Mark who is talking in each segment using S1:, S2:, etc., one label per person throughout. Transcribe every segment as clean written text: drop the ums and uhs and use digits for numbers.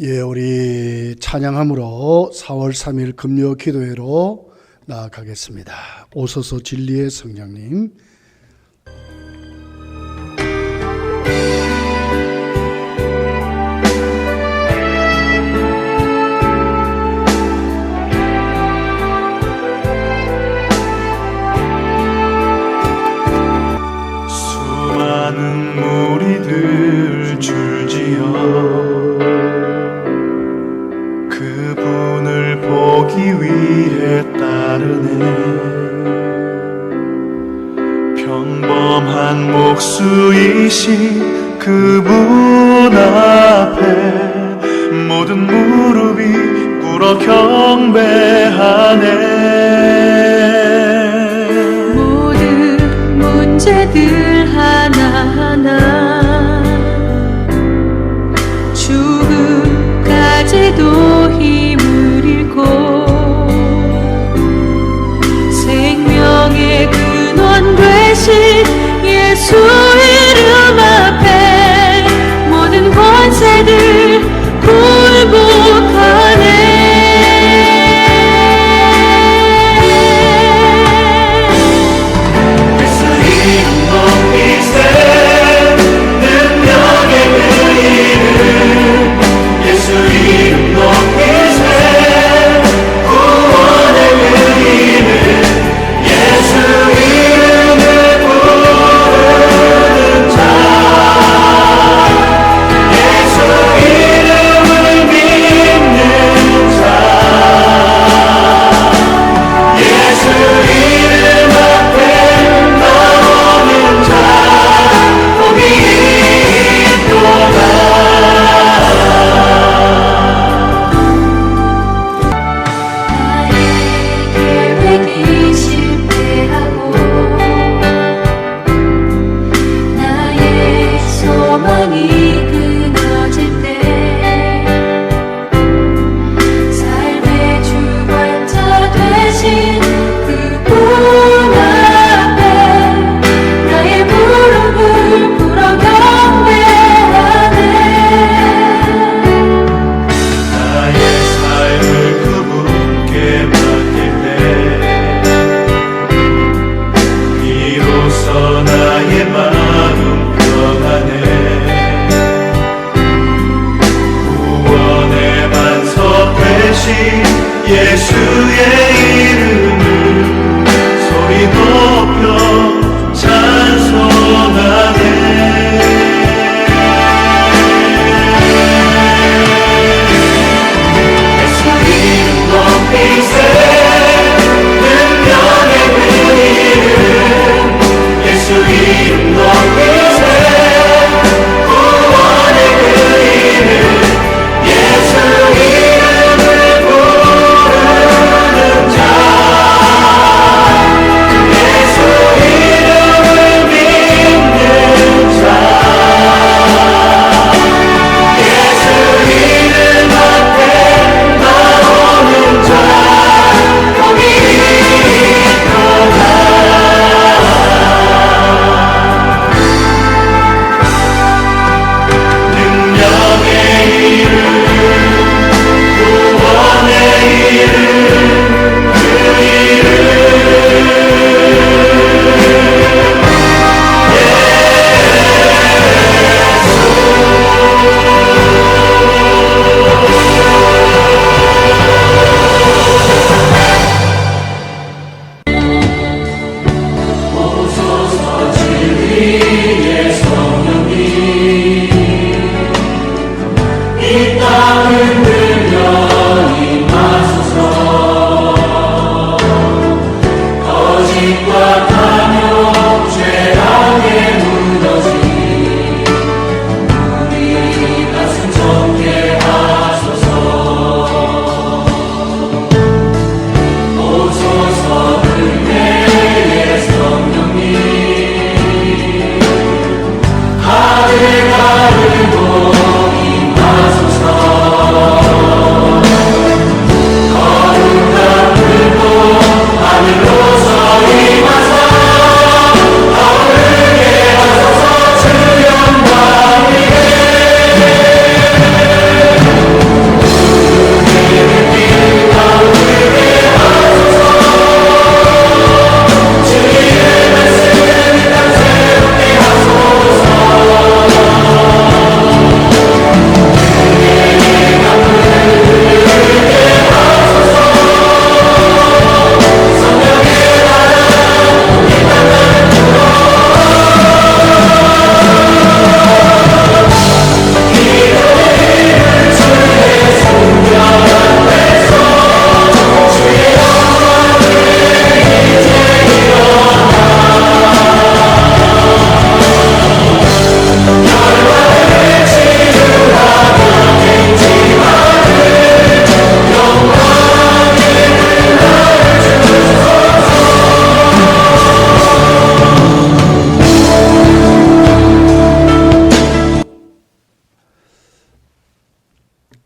S1: 예, 우리 찬양함으로 4월 3일 금요 기도회로 나아가겠습니다. 오소서 진리의 성령님.
S2: 수많은 무리들 줄지어 그분을 보기 위해 따르네. 평범한 목수이신 그분 앞에 모든 무릎이 꿇어 경배하네.
S3: 모든 문제들 하나하나 죽음까지도 힘을 잃고 생명의 근원 되신 예수 이름 앞에 모든 권세들 굴복하네.
S2: 예수 이름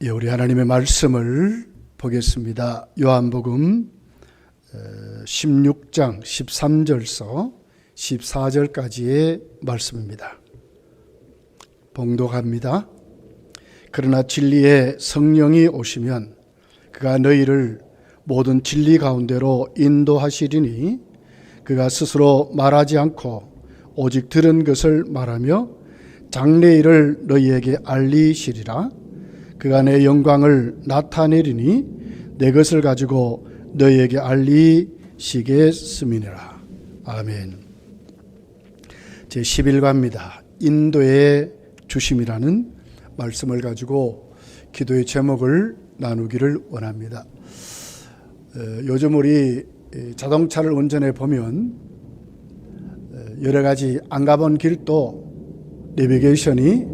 S1: 예, 우리 하나님의 말씀을 보겠습니다. 요한복음 16장 13절서 14절까지의 말씀입니다. 봉독합니다. 그러나 진리의 성령이 오시면 그가 너희를 모든 진리 가운데로 인도하시리니 그가 스스로 말하지 않고 오직 들은 것을 말하며 장래일을 너희에게 알리시리라. 그가 내 영광을 나타내리니 내 것을 가지고 너희에게 알리시겠음이니라. 아멘. 제11과입니다. 인도의 주심이라는 말씀을 가지고 기도의 제목을 나누기를 원합니다. 요즘 우리 자동차를 운전해 보면 여러 가지 안 가본 길도 내비게이션이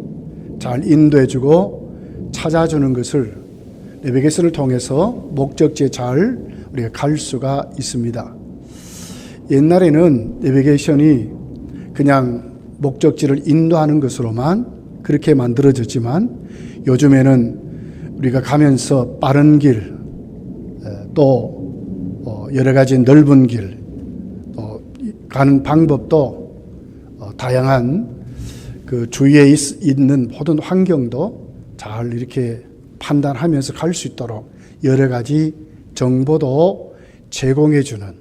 S1: 잘 인도해주고 찾아주는 것을 내비게이션을 통해서 목적지에 잘 우리가 갈 수가 있습니다. 옛날에는 내비게이션이 그냥 목적지를 인도하는 것으로만 그렇게 만들어졌지만 요즘에는 우리가 가면서 빠른 길, 또 여러 가지 넓은 길, 가는 방법도 다양한 그 주위에 있는 모든 환경도 잘 이렇게 판단하면서 갈 수 있도록 여러 가지 정보도 제공해 주는,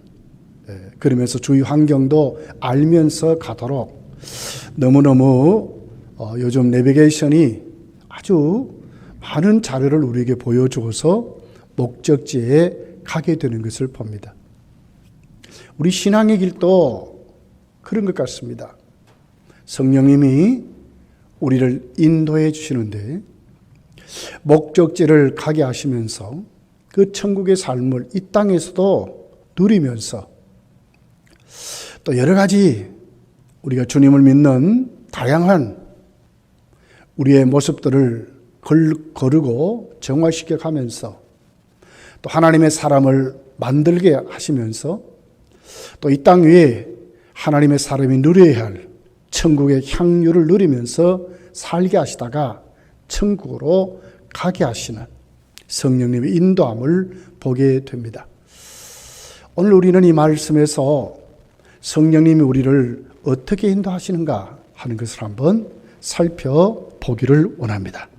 S1: 그러면서 주위 환경도 알면서 가도록 너무너무 요즘 내비게이션이 아주 많은 자료를 우리에게 보여주어서 목적지에 가게 되는 것을 봅니다. 우리 신앙의 길도 그런 것 같습니다. 성령님이 우리를 인도해 주시는데 목적지를 가게 하시면서 그 천국의 삶을 이 땅에서도 누리면서 또 여러 가지 우리가 주님을 믿는 다양한 우리의 모습들을 거르고 정화시켜 가면서 또 하나님의 사람을 만들게 하시면서 또 이 땅 위에 하나님의 사람이 누려야 할 천국의 향유를 누리면서 살게 하시다가 천국으로 가게 하시는 성령님의 인도함을 보게 됩니다. 오늘 우리는 이 말씀에서 성령님이 우리를 어떻게 인도하시는가 하는 것을 한번 살펴보기를 원합니다.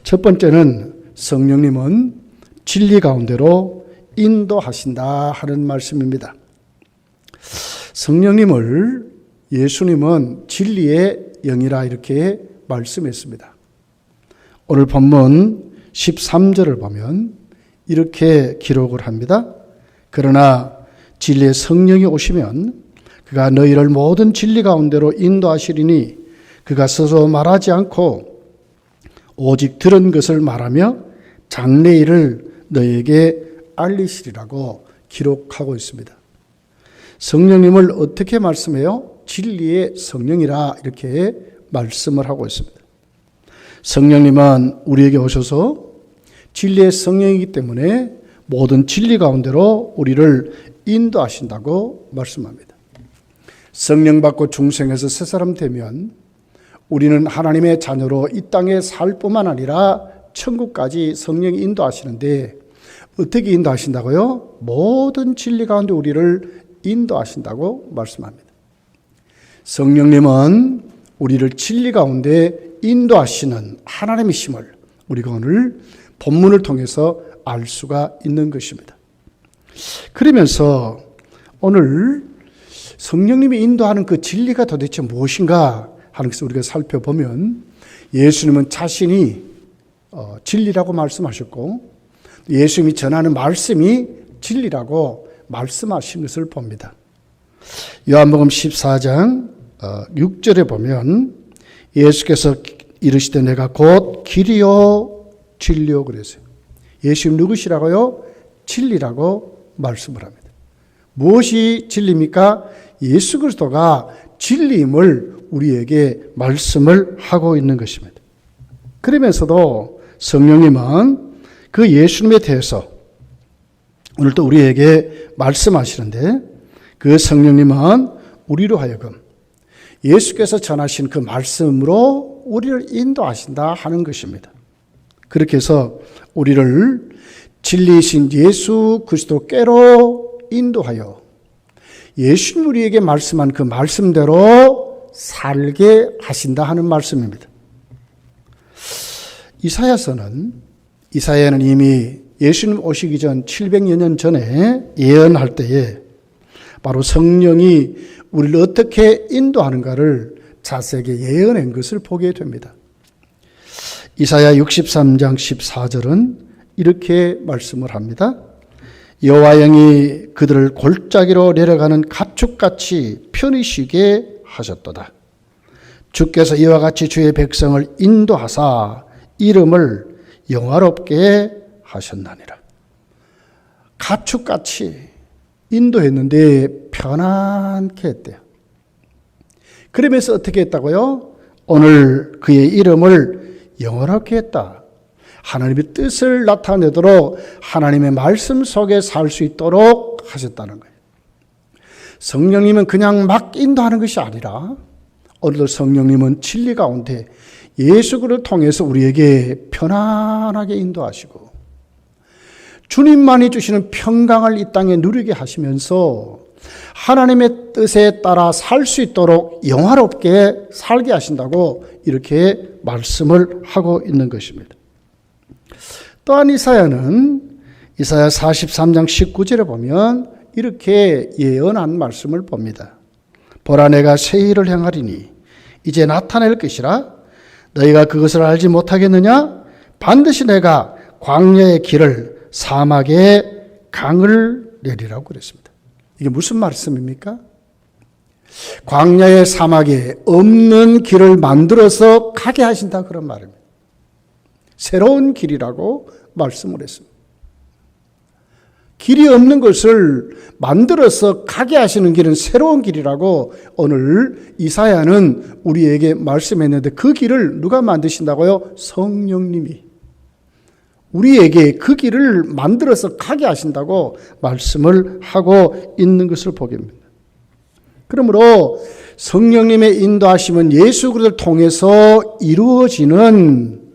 S1: 첫 번째는 성령님은 진리 가운데로 인도하신다 하는 말씀입니다. 성령님을 예수님은 진리의 영이라 이렇게 말씀했습니다. 오늘 본문 13절을 보면 이렇게 기록을 합니다. 그러나 진리의 성령이 오시면 그가 너희를 모든 진리 가운데로 인도하시리니 그가 스스로 말하지 않고 오직 들은 것을 말하며 장래일을 너희에게 알리시리라고 기록하고 있습니다. 성령님을 어떻게 말씀해요? 진리의 성령이라 이렇게 말씀을 하고 있습니다. 성령님은 우리에게 오셔서 진리의 성령이기 때문에 모든 진리 가운데로 우리를 인도하신다고 말씀합니다. 성령 받고 중생에서 새 사람 되면 우리는 하나님의 자녀로 이 땅에 살 뿐만 아니라 천국까지 성령이 인도하시는데 어떻게 인도하신다고요? 모든 진리 가운데 우리를 인도하신다고 말씀합니다. 성령님은 우리를 진리 가운데 인도하시는 하나님이심을 우리가 오늘 본문을 통해서 알 수가 있는 것입니다. 그러면서 오늘 성령님이 인도하는 그 진리가 도대체 무엇인가 하는 것을 우리가 살펴보면 예수님은 자신이 진리라고 말씀하셨고 예수님이 전하는 말씀이 진리라고 말씀하신 것을 봅니다. 요한복음 14장 6절에 보면 예수께서 이르시되 내가 곧 길이요 진리요 그랬어요. 예수님 누구시라고요? 진리라고 말씀을 합니다. 무엇이 진리입니까? 예수 그리스도가 진리임을 우리에게 말씀을 하고 있는 것입니다. 그러면서도 성령님은 그 예수님에 대해서 오늘도 우리에게 말씀하시는데 그 성령님은 우리로 하여금 예수께서 전하신 그 말씀으로 우리를 인도하신다 하는 것입니다. 그렇게 해서 우리를 진리이신 예수 그리스도께로 인도하여 예수님 우리에게 말씀한 그 말씀대로 살게 하신다 하는 말씀입니다. 이사야는 이미 예수님 오시기 전 700여 년 전에 예언할 때에 바로 성령이 우리를 어떻게 인도하는가를 자세하게 예언한 것을 보게 됩니다. 이사야 63장 14절은 이렇게 말씀을 합니다. 여호와 영이 그들을 골짜기로 내려가는 가축같이 편히 쉬게 하셨도다. 주께서 이와 같이 주의 백성을 인도하사 이름을 영화롭게 하셨나니라. 가축같이 인도했는데 편안케 했대요. 그러면서 어떻게 했다고요? 오늘 그의 이름을 영원하게 했다. 하나님의 뜻을 나타내도록 하나님의 말씀 속에 살 수 있도록 하셨다는 거예요. 성령님은 그냥 막 인도하는 것이 아니라 오늘도 성령님은 진리 가운데 예수 그리스도를 통해서 우리에게 편안하게 인도하시고 주님만이 주시는 평강을 이 땅에 누리게 하시면서 하나님의 뜻에 따라 살 수 있도록 영화롭게 살게 하신다고 이렇게 말씀을 하고 있는 것입니다. 또한 이사야는 이사야 43장 19절에 보면 이렇게 예언한 말씀을 봅니다. 보라 내가 새 일을 행하리니 이제 나타낼 것이라 너희가 그것을 알지 못하겠느냐? 반드시 내가 광야의 길을 사막에 강을 내리라고 그랬습니다. 이게 무슨 말씀입니까? 광야의 사막에 없는 길을 만들어서 가게 하신다 그런 말입니다. 새로운 길이라고 말씀을 했습니다. 길이 없는 것을 만들어서 가게 하시는 길은 새로운 길이라고 오늘 이사야는 우리에게 말씀했는데 그 길을 누가 만드신다고요? 성령님이 우리에게 그 길을 만들어서 가게 하신다고 말씀을 하고 있는 것을 보게 됩니다. 그러므로 성령님의 인도하심은 예수 그리스도를 통해서 이루어지는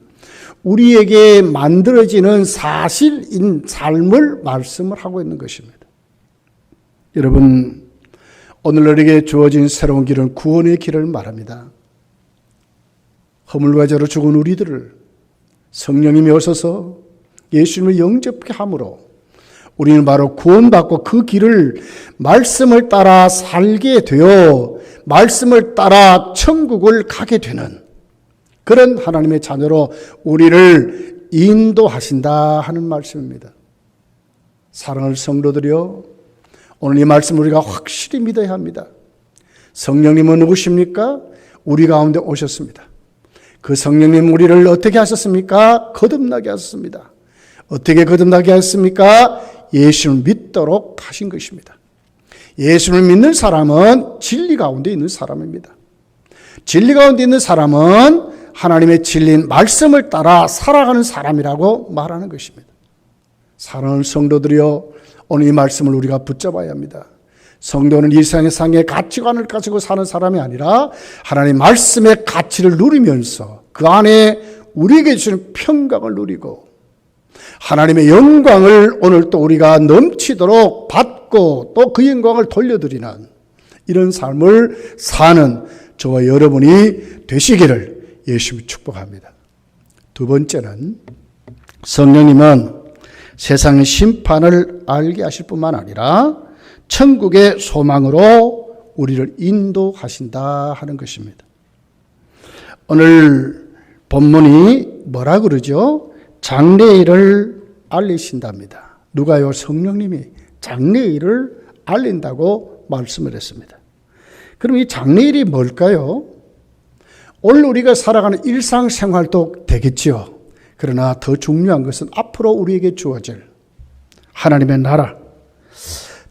S1: 우리에게 만들어지는 사실인 삶을 말씀을 하고 있는 것입니다. 여러분, 오늘 우리에게 주어진 새로운 길은 구원의 길을 말합니다. 허물과 죄로 죽은 우리들을 성령님이 오셔서 예수님을 영접케 함으로 우리는 바로 구원받고 그 길을 말씀을 따라 살게 되어 말씀을 따라 천국을 가게 되는 그런 하나님의 자녀로 우리를 인도하신다 하는 말씀입니다. 사랑하는 성도들이여, 오늘 이 말씀을 우리가 확실히 믿어야 합니다. 성령님은 누구십니까? 우리 가운데 오셨습니다. 그 성령님 우리를 어떻게 하셨습니까? 거듭나게 하셨습니다. 어떻게 거듭나게 하셨습니까? 예수를 믿도록 하신 것입니다. 예수를 믿는 사람은 진리 가운데 있는 사람입니다. 진리 가운데 있는 사람은 하나님의 진리인 말씀을 따라 살아가는 사람이라고 말하는 것입니다. 사랑하는 성도들이여, 오늘 이 말씀을 우리가 붙잡아야 합니다. 성도는 이 세상의 가치관을 가지고 사는 사람이 아니라 하나님의 말씀의 가치를 누리면서 그 안에 우리에게 주시는 평강을 누리고 하나님의 영광을 오늘 또 우리가 넘치도록 받고 또 그 영광을 돌려드리는 이런 삶을 사는 저와 여러분이 되시기를 예수님이 축복합니다. 두 번째는 성령님은 세상의 심판을 알게 하실 뿐만 아니라 천국의 소망으로 우리를 인도하신다 하는 것입니다. 오늘 본문이 뭐라 그러죠? 장래일을 알리신답니다. 누가요? 성령님이 장래일을 알린다고 말씀을 했습니다. 그럼 이 장래일이 뭘까요? 오늘 우리가 살아가는 일상생활도 되겠지요. 그러나 더 중요한 것은 앞으로 우리에게 주어질 하나님의 나라,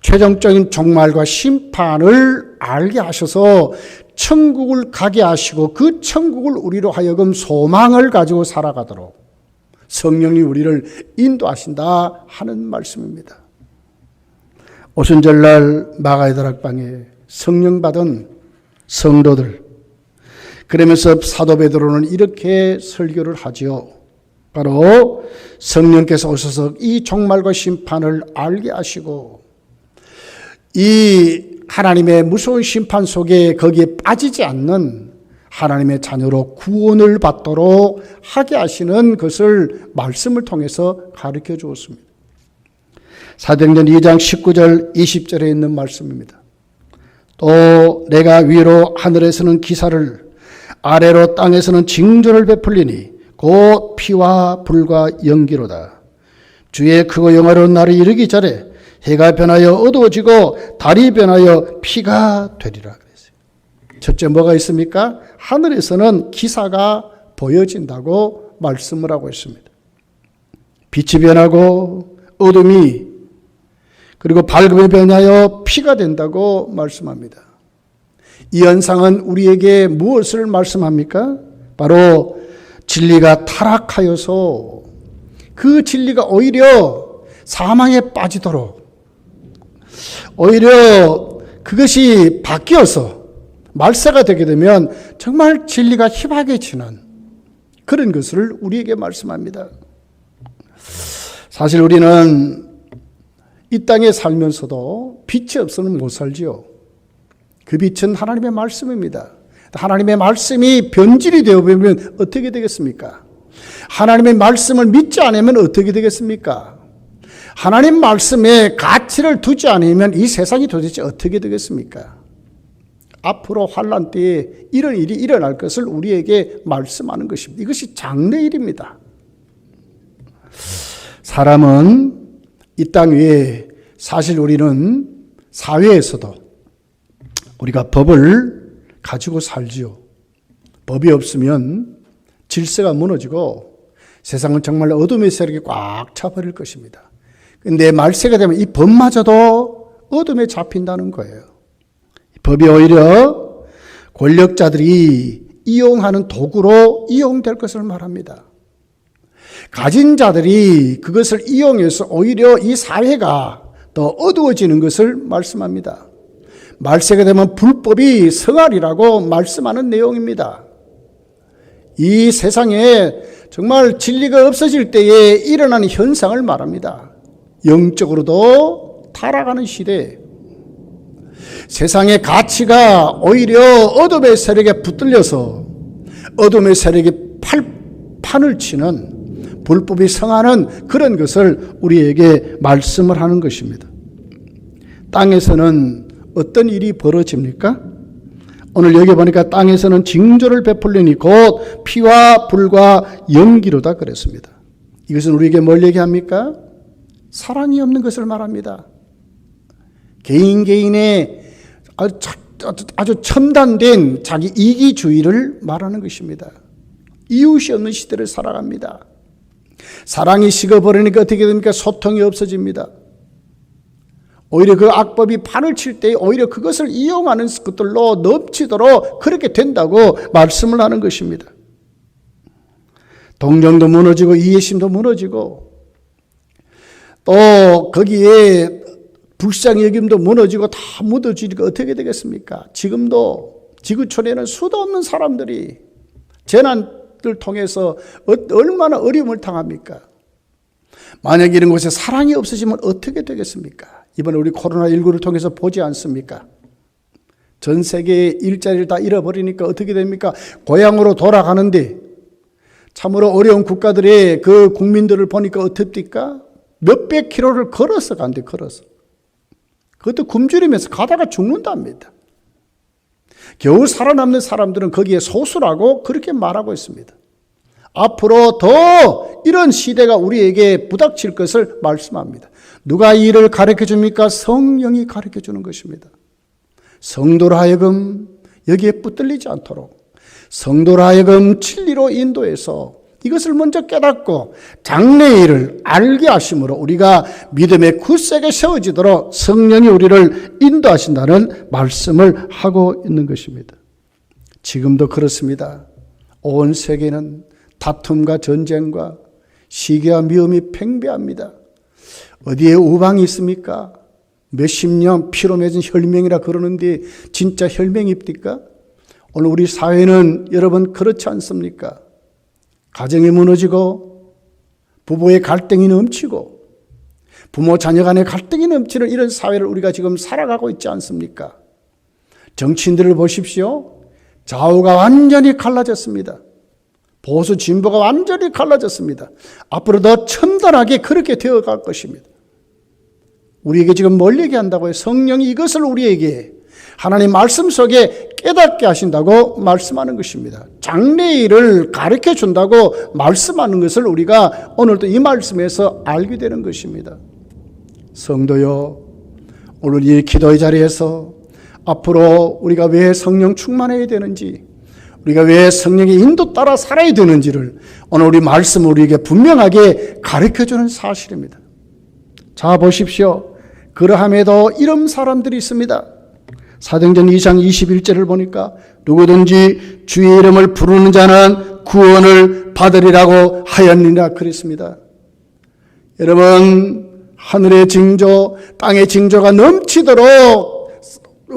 S1: 최종적인 종말과 심판을 알게 하셔서 천국을 가게 하시고 그 천국을 우리로 하여금 소망을 가지고 살아가도록 성령이 우리를 인도하신다 하는 말씀입니다. 오순절날 마가의 다락방에 성령 받은 성도들, 그러면서 사도 베드로는 이렇게 설교를 하지요. 바로 성령께서 오셔서 이 종말과 심판을 알게 하시고 이 하나님의 무서운 심판 속에 거기에 빠지지 않는 하나님의 자녀로 구원을 받도록 하게 하시는 것을 말씀을 통해서 가르쳐 주었습니다. 사도행전 2장 19절 20절에 있는 말씀입니다. 또 내가 위로 하늘에서는 기사를 아래로 땅에서는 징조를 베풀리니 곧 피와 불과 연기로다. 주의 크고 영화로운 날이 이르기 전에 해가 변하여 어두워지고 달이 변하여 피가 되리라 그랬어요. 첫째 뭐가 있습니까? 하늘에서는 기사가 보여진다고 말씀을 하고 있습니다. 빛이 변하고 어둠이 그리고 밝음이 변하여 피가 된다고 말씀합니다. 이 현상은 우리에게 무엇을 말씀합니까? 바로 진리가 타락하여서 그 진리가 오히려 사망에 빠지도록 오히려 그것이 바뀌어서 말세가 되게 되면 정말 진리가 희박해지는 그런 것을 우리에게 말씀합니다. 사실 우리는 이 땅에 살면서도 빛이 없으면 못 살지요. 그 빛은 하나님의 말씀입니다. 하나님의 말씀이 변질이 되어버리면 어떻게 되겠습니까? 하나님의 말씀을 믿지 않으면 어떻게 되겠습니까? 하나님 말씀에 가치를 두지 않으면 이 세상이 도대체 어떻게 되겠습니까? 앞으로 환난 때에 이런 일이 일어날 것을 우리에게 말씀하는 것입니다. 이것이 장래일입니다. 사람은 이 땅 위에 사실 우리는 사회에서도 우리가 법을 가지고 살지요. 법이 없으면 질서가 무너지고 세상은 정말 어둠의 세력이 꽉 차버릴 것입니다. 근데 말세가 되면 이 법마저도 어둠에 잡힌다는 거예요. 법이 오히려 권력자들이 이용하는 도구로 이용될 것을 말합니다. 가진 자들이 그것을 이용해서 오히려 이 사회가 더 어두워지는 것을 말씀합니다. 말세가 되면 불법이 성하리라고 말씀하는 내용입니다. 이 세상에 정말 진리가 없어질 때에 일어나는 현상을 말합니다. 영적으로도 타락하는 시대, 세상의 가치가 오히려 어둠의 세력에 붙들려서 어둠의 세력이 판을 치는 불법이 성하는 그런 것을 우리에게 말씀을 하는 것입니다. 땅에서는 어떤 일이 벌어집니까? 오늘 여기 보니까 땅에서는 징조를 베풀리니 곧 피와 불과 연기로다 그랬습니다. 이것은 우리에게 뭘 얘기합니까? 사랑이 없는 것을 말합니다. 개인의 아주 첨단된 자기 이기주의를 말하는 것입니다. 이웃이 없는 시대를 살아갑니다. 사랑이 식어버리니까 어떻게 됩니까? 소통이 없어집니다. 오히려 그 악법이 판을 칠 때 오히려 그것을 이용하는 것들로 넘치도록 그렇게 된다고 말씀을 하는 것입니다. 동정도 무너지고 이해심도 무너지고 또 거기에 불쌍히 여김도 무너지고 다 묻어지니까 어떻게 되겠습니까? 지금도 지구촌에는 수도 없는 사람들이 재난을 통해서 얼마나 어려움을 당합니까? 만약 이런 곳에 사랑이 없어지면 어떻게 되겠습니까? 이번에 우리 코로나19를 통해서 보지 않습니까? 전 세계의 일자리를 다 잃어버리니까 어떻게 됩니까? 고향으로 돌아가는데 참으로 어려운 국가들의 그 국민들을 보니까 어떻습니까? 몇백 킬로를 걸어서 간대, 걸어서. 그것도 굶주리면서 가다가 죽는답니다. 겨우 살아남는 사람들은 거기에 소수라고 그렇게 말하고 있습니다. 앞으로 더 이런 시대가 우리에게 부닥칠 것을 말씀합니다. 누가 이 일을 가르쳐 줍니까? 성령이 가르쳐 주는 것입니다. 성도로 하여금 여기에 붙들리지 않도록 성도로 하여금 진리로 인도해서 이것을 먼저 깨닫고 장래의 일을 알게 하심으로 우리가 믿음의 굳세게 세워지도록 성령이 우리를 인도하신다는 말씀을 하고 있는 것입니다. 지금도 그렇습니다. 온 세계는 다툼과 전쟁과 시기와 미움이 팽배합니다. 어디에 우방이 있습니까? 몇십 년 피로 맺은 혈맹이라 그러는데 진짜 혈맹입니까? 오늘 우리 사회는 여러분 그렇지 않습니까? 가정이 무너지고 부부의 갈등이 넘치고 부모 자녀 간의 갈등이 넘치는 이런 사회를 우리가 지금 살아가고 있지 않습니까? 정치인들을 보십시오. 좌우가 완전히 갈라졌습니다. 보수 진보가 완전히 갈라졌습니다. 앞으로 더 첨단하게 그렇게 되어갈 것입니다. 우리에게 지금 뭘 얘기한다고요? 성령이 이것을 우리에게 하나님 말씀 속에 깨닫게 하신다고 말씀하는 것입니다. 장래일을 가르쳐 준다고 말씀하는 것을 우리가 오늘도 이 말씀에서 알게 되는 것입니다. 성도요, 오늘 이 기도의 자리에서 앞으로 우리가 왜 성령 충만해야 되는지, 우리가 왜 성령의 인도 따라 살아야 되는지를 오늘 우리 말씀 우리에게 분명하게 가르쳐주는 사실입니다. 자, 보십시오. 그러함에도 이런 사람들이 있습니다. 사도행전 2장 21절을 보니까 누구든지 주의 이름을 부르는 자는 구원을 받으리라고 하였느니라 그랬습니다. 여러분, 하늘의 징조, 땅의 징조가 넘치도록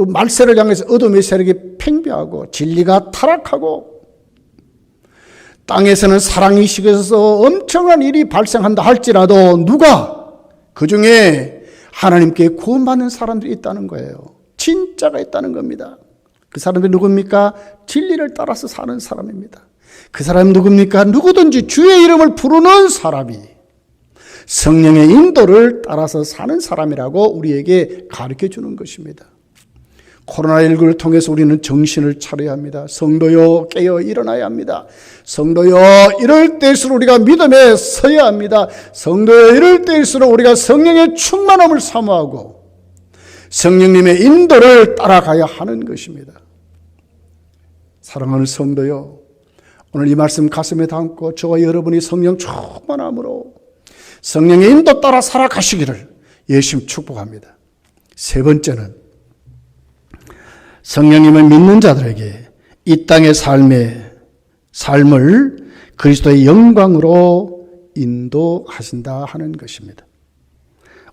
S1: 말세를 향해서 어둠의 세력이 팽배하고 진리가 타락하고 땅에서는 사랑이 식어서 엄청난 일이 발생한다 할지라도 누가 그 중에 하나님께 구원받는 사람들이 있다는 거예요. 진짜가 있다는 겁니다. 그 사람들이 누굽니까? 진리를 따라서 사는 사람입니다. 그 사람이 누굽니까? 누구든지 주의 이름을 부르는 사람이 성령의 인도를 따라서 사는 사람이라고 우리에게 가르쳐 주는 것입니다. 코로나19를 통해서 우리는 정신을 차려야 합니다. 성도요, 깨어 일어나야 합니다. 성도요, 이럴 때일수록 우리가 믿음에 서야 합니다. 성도요, 이럴 때일수록 우리가 성령의 충만함을 사모하고 성령님의 인도를 따라가야 하는 것입니다. 사랑하는 성도요, 오늘 이 말씀 가슴에 담고 저와 여러분이 성령 충만함으로 성령의 인도 따라 살아가시기를 예수님 축복합니다. 세 번째는 성령님을 믿는 자들에게 이 땅의 삶을 그리스도의 영광으로 인도하신다 하는 것입니다.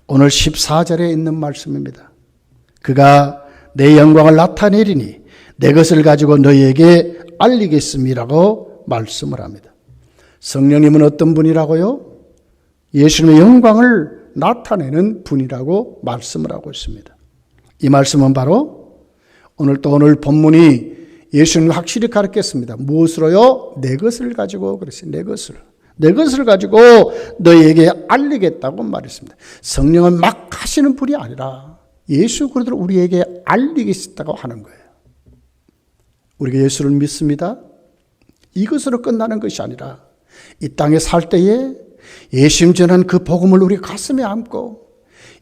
S1: 오늘 14절에 있는 말씀입니다. 그가 내 영광을 나타내리니 내 것을 가지고 너희에게 알리겠음이라고 말씀을 합니다. 성령님은 어떤 분이라고요? 예수님의 영광을 나타내는 분이라고 말씀을 하고 있습니다. 이 말씀은 바로 오늘 본문이 예수님을 확실히 가르쳤습니다. 무엇으로요? 내 것을 가지고 그랬어요. 내 것을 가지고 너희에게 알리겠다고 말했습니다. 성령은 막 하시는 분이 아니라 예수 그리스도를 우리에게 알리겠다고 하는 거예요. 우리가 예수를 믿습니다. 이것으로 끝나는 것이 아니라 이 땅에 살 때에 예수님 전한 그 복음을 우리 가슴에 안고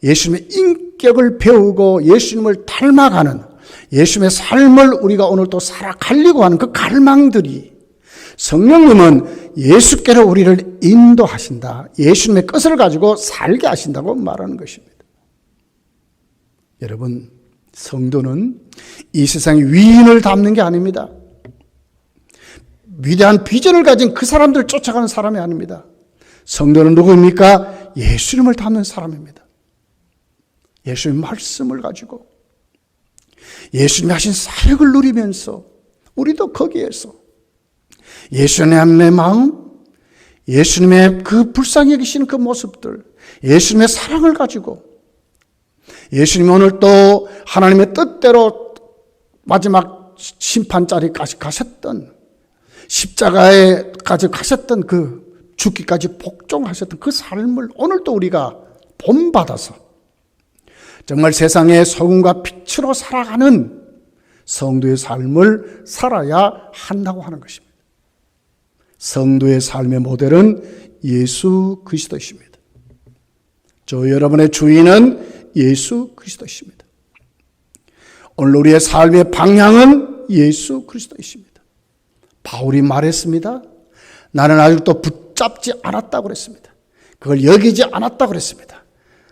S1: 예수님의 인격을 배우고 예수님을 닮아가는 예수님의 삶을 우리가 오늘 또 살아가려고 하는 그 갈망들이 성령님은 예수께로 우리를 인도하신다. 예수님의 것을 가지고 살게 하신다고 말하는 것입니다. 여러분, 성도는 이 세상의 위인을 담는 게 아닙니다. 위대한 비전을 가진 그 사람들을 쫓아가는 사람이 아닙니다. 성도는 누구입니까? 예수님을 담는 사람입니다. 예수님의 말씀을 가지고 예수님이 하신 사역을 누리면서 우리도 거기에서 예수님의 마음, 예수님의 그 불쌍히 여기시는 그 모습들, 예수님의 사랑을 가지고 예수님이 오늘 또 하나님의 뜻대로 마지막 심판자리까지 가셨던 십자가에까지 가셨던 그 죽기까지 복종하셨던 그 삶을 오늘 또 우리가 본받아서 정말 세상의 소금과 빛으로 살아가는 성도의 삶을 살아야 한다고 하는 것입니다. 성도의 삶의 모델은 예수 그리스도이십니다. 저 여러분의 주인은 예수 그리스도이십니다. 오늘 우리의 삶의 방향은 예수 그리스도이십니다. 바울이 말했습니다. 나는 아직도 붙잡지 않았다고 그랬습니다. 그걸 여기지 않았다고 그랬습니다.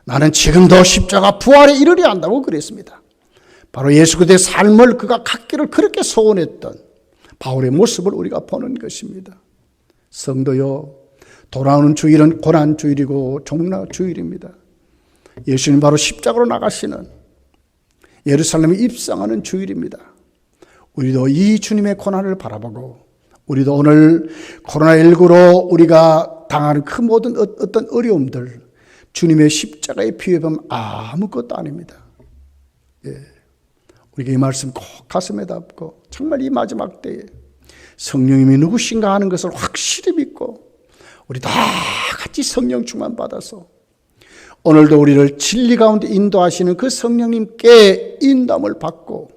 S1: 나는 지금도 십자가 부활에 이르려 한다고 그랬습니다. 바로 예수 그리스도의 삶을 그가 갖기를 그렇게 소원했던 바울의 모습을 우리가 보는 것입니다. 성도요, 돌아오는 주일은 고난 주일이고 종락 주일입니다. 예수님 바로 십자가로 나가시는 예루살렘에 입성하는 주일입니다. 우리도 이 주님의 고난을 바라보고 우리도 오늘 코로나19로 우리가 당하는 그 모든 어떤 어려움들, 주님의 십자가의 피에 보면 아무것도 아닙니다. 우리가 이 말씀 꼭 가슴에 담고 정말 이 마지막 때에 성령님이 누구신가 하는 것을 확실히 믿고 우리 다 같이 성령 충만 받아서 오늘도 우리를 진리 가운데 인도하시는 그 성령님께 인도함을 받고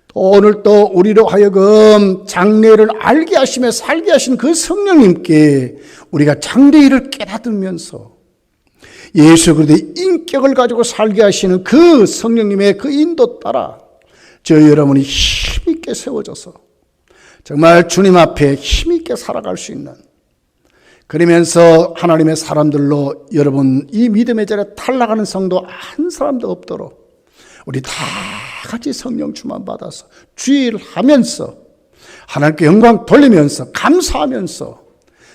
S1: 또 오늘 또 우리로 하여금 장래를 알게 하시며 살게 하신 그 성령님께 우리가 장래일을 깨닫으면서 예수 그리스도의 인격을 가지고 살게 하시는 그 성령님의 그 인도 따라 저희 여러분이 힘있게 세워져서 정말 주님 앞에 힘있게 살아갈 수 있는, 그러면서 하나님의 사람들로 여러분 이 믿음의 자리에 탈락하는 성도 한 사람도 없도록 우리 다 같이 성령 충만 받아서 주일하면서 하나님께 영광 돌리면서 감사하면서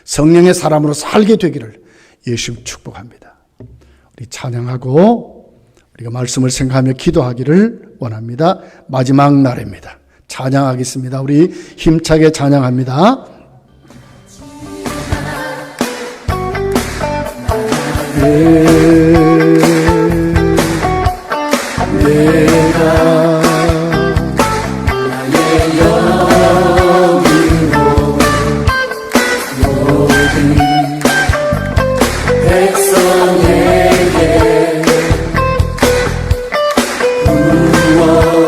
S1: 성령의 사람으로 살게 되기를 예수님 축복합니다. 우리 찬양하고 우리가 말씀을 생각하며 기도하기를 원합니다. 마지막 날입니다. 찬양하겠습니다. 우리 힘차게 찬양합니다. 내가 나의 영으로 모든 백성에게 부어주리라.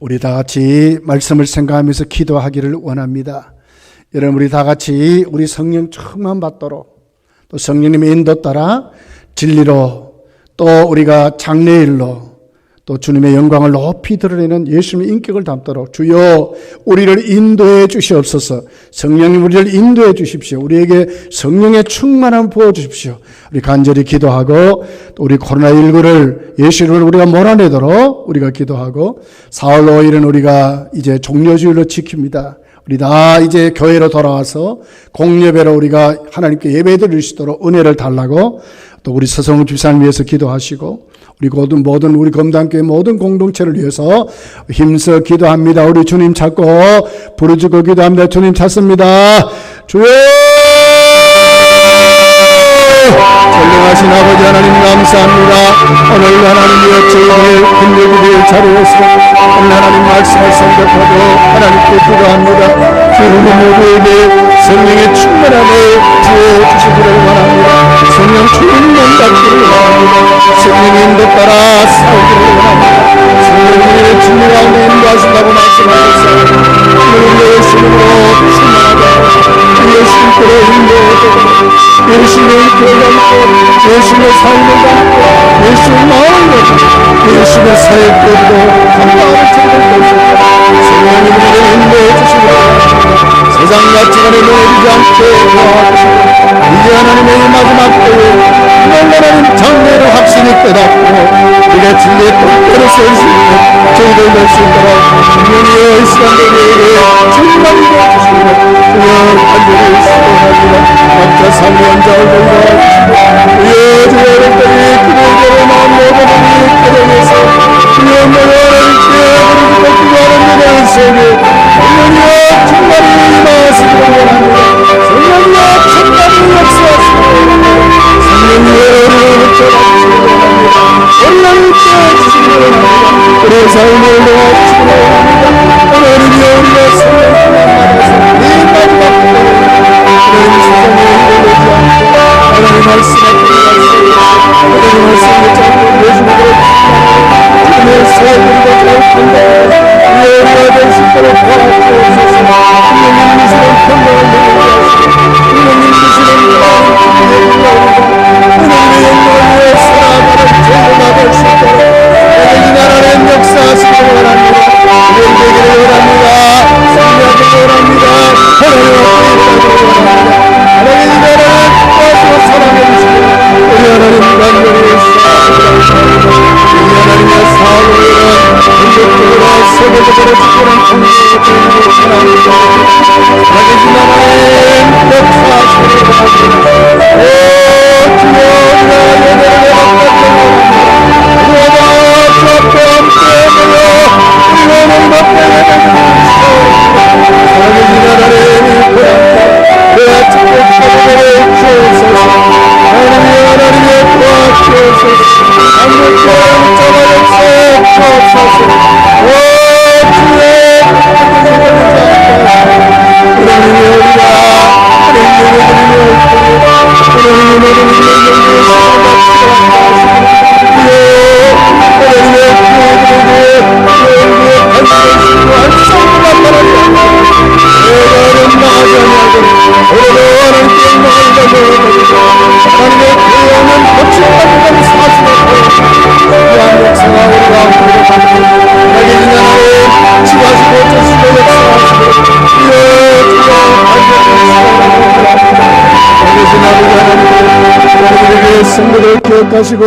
S1: 우리 다 같이 말씀을 생각하면서 기도하기를 원합니다. 여러분 우리 다 같이 우리 성령 충만 받도록 또 성령님의 인도 따라 진리로 또 우리가 장래일로 또 주님의 영광을 높이 드러내는 예수님의 인격을 담도록 주여 우리를 인도해 주시옵소서. 성령님 우리를 인도해 주십시오. 우리에게 성령의 충만함 부어주십시오. 우리 간절히 기도하고 또 우리 코로나19를 예수를 우리가 몰아내도록 우리가 기도하고 4월 5일은 우리가 이제 종료주일로 지킵니다. 우리 다 이제 교회로 돌아와서 공예배로 우리가 하나님께 예배 드릴 수 있도록 은혜를 달라고 또 우리 서성우 집사님 위해서 기도하시고 우리 모든 우리 검단교회 모든 공동체를 위해서 힘써 기도합니다. 우리 주님 찾고 부르짖고 기도합니다. 주님 찾습니다. 주여! 인도하신 아버지 하나님 감사합니다. 오늘 하나님의 저희의 힘내기를 자리에서 오늘 하나님 말씀을 선택하고 하나님께 기도합니다. 기도는 모두에게 성령의 충만함을 부어주시기를 원합니다. 성령 충만 받기를 원합니다. 성령의 인도 따라 살기를 원합니다. 성령의 진리 가운데 인도하신다고 말씀하셨어요. 오늘 예수님으로 충만하게 예수님께로 인도하고 예수님의 교회를 담고 예수님의 삶을 담고 예수의 마음을 담고 예수님의 사역들도 감당을 드릴 것입니다. 성령님 우리를 인도해 주시고 세상 가치관에 놓이지 않게 도와주시고 이제 하나님의 마지막 때에 하나님 장래를 확실히 깨닫고 우리가 진리의 똑바로 설 수 있는 저희들 될 수 있도록 분명히 이 시간들 우리에게 충만히 도와주시고 주여 간절히 수고합니다. 각자 삶의 연장을 돌려주시고 주여 주여 여러분들이 기도대로 마음 모든 분이 기도해서 주여 모여라님께 부르짖고 기도하는 여러분 속에 성령이여 충만히 임하시기를 원합니다. 성령이여 충만히 역사하시기를 원합니다. 성령이여 우리를 붙잡아주시기를 원합니다. 성령을 떼어주시기를 원합니다. 우리의 삶을 도와주시기를 원합니다. 하나님이여 우리가 성령을 만나서 이 마지막 때에 하나님 세상에 이르지 않고 하나님 말씀 앞에 하나님 말씀을 잡고 내주는 것 주님의 사역으로 잘한다. 우리가 될 수 있도록 도와주옵소서. 주님의 미시는 평강을 내려주옵소서. 주님의 미시는 평강을 내려주옵소서. 하나님의 영광을 위해서 나아가는 죄를 막을 수 있도록 이 나라의 역사하시기를 원합니다. 되기를 원합니다. 승리하기를 원합니다. 하나님 앞에 있다기를 원합니다. 하나님 이 나라를 도와주어 사랑해 주시고 우리 하나님 간절히 사랑합니다. 우리 하나님의 사업을 위한 공격적으로 세계적으로 지키는 공격적으로 사랑합니다. 하나님 이 나라의 역사하시기를 원합니다. 오 주여 우리가 예배를 받기를 원합니다. 우리가 주 앞에 함께 모여 우리 오늘 밖에 예배를 하나님 이 나라를 내 아침에 축복을 주옵소서. 하나님의 도와주옵소서. 하나님께 잡아 역사해 주옵소서. 오 주의 하나님의 우리가 하나님의 성도를 기억하시고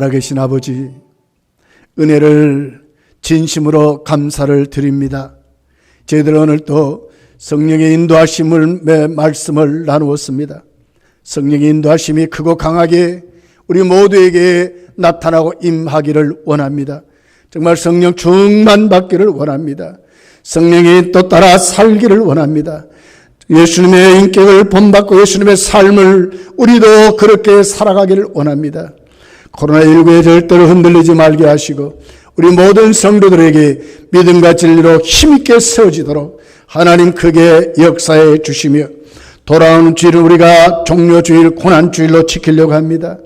S1: 살아계신 아버지, 은혜를 진심으로 감사를 드립니다. 저희들 오늘 또 성령의 인도하심을 말씀을 나누었습니다. 성령의 인도하심이 크고 강하게 우리 모두에게 나타나고 임하기를 원합니다. 정말 성령 충만받기를 원합니다. 성령이 또 따라 살기를 원합니다. 예수님의 인격을 본받고 예수님의 삶을 우리도 그렇게 살아가기를 원합니다. 코로나19의 절대로 흔들리지 말게 하시고 우리 모든 성도들에게 믿음과 진리로 힘있게 세워지도록 하나님 크게 역사해 주시며 돌아오는 주일을 우리가 종료주일, 고난주일로 지키려고 합니다.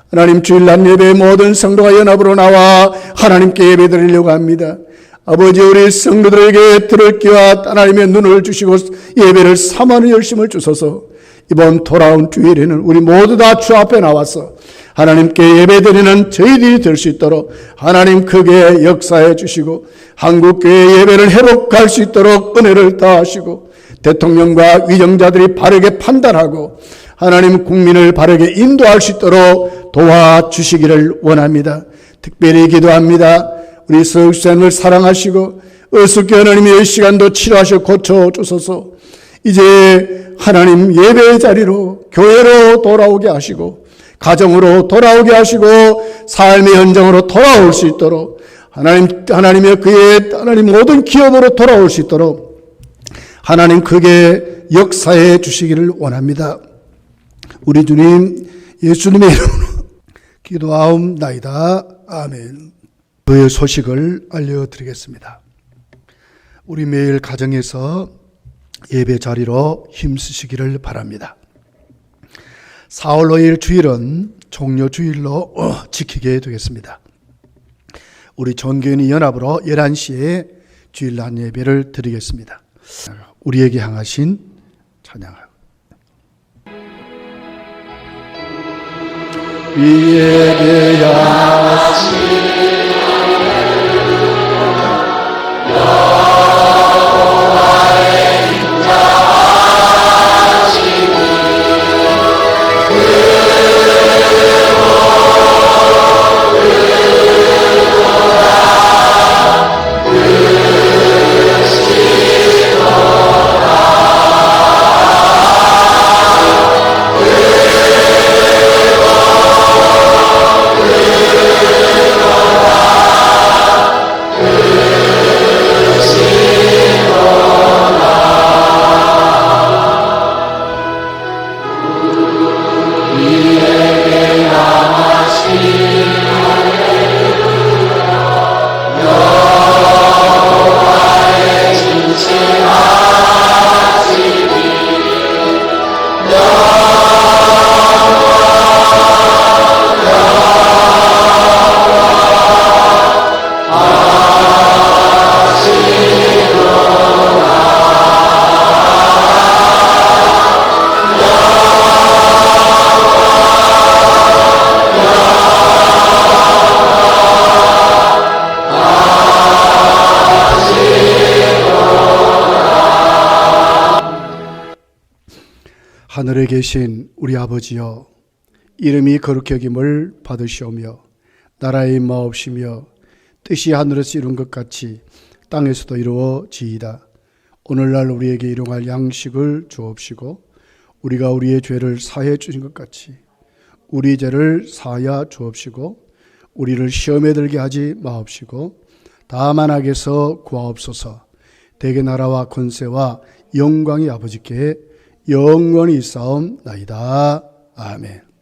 S1: 하나님 주일날 예배의 모든 성도가 연합으로 나와 하나님께 예배드리려고 합니다. 아버지, 우리 성도들에게 들을 귀와 하나님의 눈을 주시고 예배를 삼하는 열심을 주소서. 이번 돌아온 주일에는 우리 모두 다 주 앞에 나와서 하나님께 예배드리는 저희들이 될 수 있도록 하나님 크게 역사해 주시고 한국교회 예배를 회복할 수 있도록 은혜를 다하시고 대통령과 위정자들이 바르게 판단하고 하나님 국민을 바르게 인도할 수 있도록 도와주시기를 원합니다. 특별히 기도합니다. 우리 서울시장을 사랑하시고 어수께 하나님의 이 시간도 치료하시고 고쳐주소서. 이제 하나님 예배의 자리로 교회로 돌아오게 하시고 가정으로 돌아오게 하시고 삶의 현장으로 돌아올 수 있도록 하나님의 그의 하나님 모든 기업으로 돌아올 수 있도록 하나님 크게 역사해 주시기를 원합니다. 우리 주님 예수님의 이름으로 기도하옵나이다. 아멘. 그의 소식을 알려드리겠습니다. 우리 매일 가정에서 예배 자리로 힘쓰시기를 바랍니다. 4월 5일 주일은 종료주일로 지키게 되겠습니다. 우리 전교인이 연합으로 11시에 주일날 예배를 드리겠습니다. 우리에게 향하신 찬양을 우리에게 향하신 하늘에 계신 우리 아버지여, 이름이 거룩히 여김을 받으시오며 나라의 임하옵시며 뜻이 하늘에서 이룬 것 같이 땅에서도 이루어지이다. 오늘날 우리에게 일용할 양식을 주옵시고 우리가 우리의 죄를 사해 주신 것 같이 우리 죄를 사하여 주옵시고 우리를 시험에 들게 하지 마옵시고 다만 악에서 구하옵소서. 대개 나라와 권세와 영광이 아버지께 영원히 있사옵나이다. 아멘.